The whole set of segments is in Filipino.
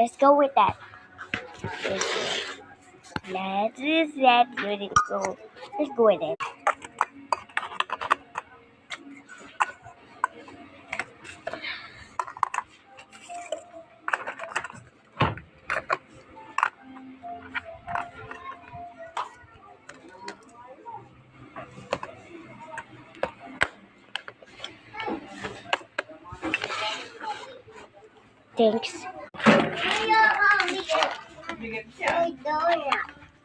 Let's go with that. Let's go. Let's go with it. Thanks.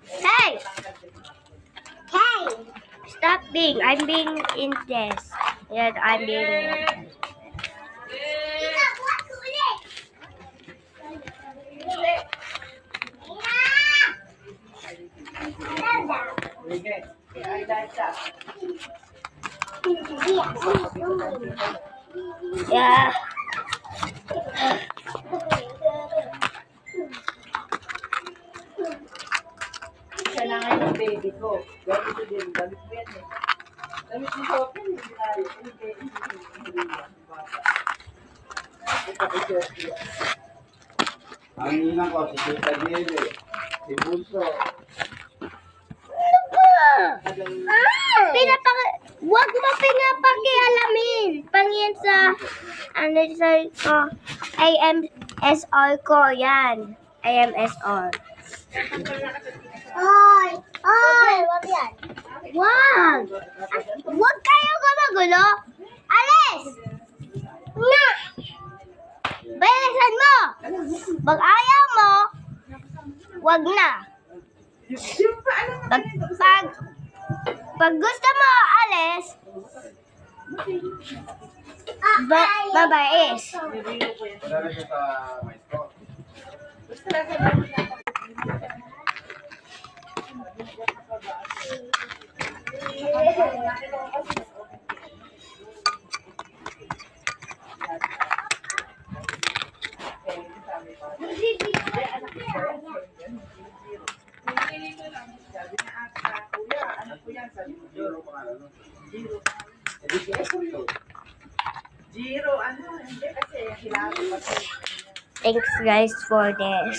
Hey! Hey! Stop being. I'm being in this. Yeah, I'm being. Yeah. Kailangan yung baby ko. Gamit ko din. Gamit mo yan eh. Gamit mo ko. Hindi tayo. Hindi yan. Ang ninang ko, si Tita Nele, si Bunso. Wag mo pinapakialamin. Pangyan sa, AMSR ko yan. AMSR. Oy! Wag yan. Wag! Wag kayo gumagulo. Alis! Na! Bilisan mo! Pag ayaw mo, wag na. Pag gusto mo alis, mabais. Wala na siya sa maestro. Zero, ano? Hindi kasi kailangan. Thanks guys for this.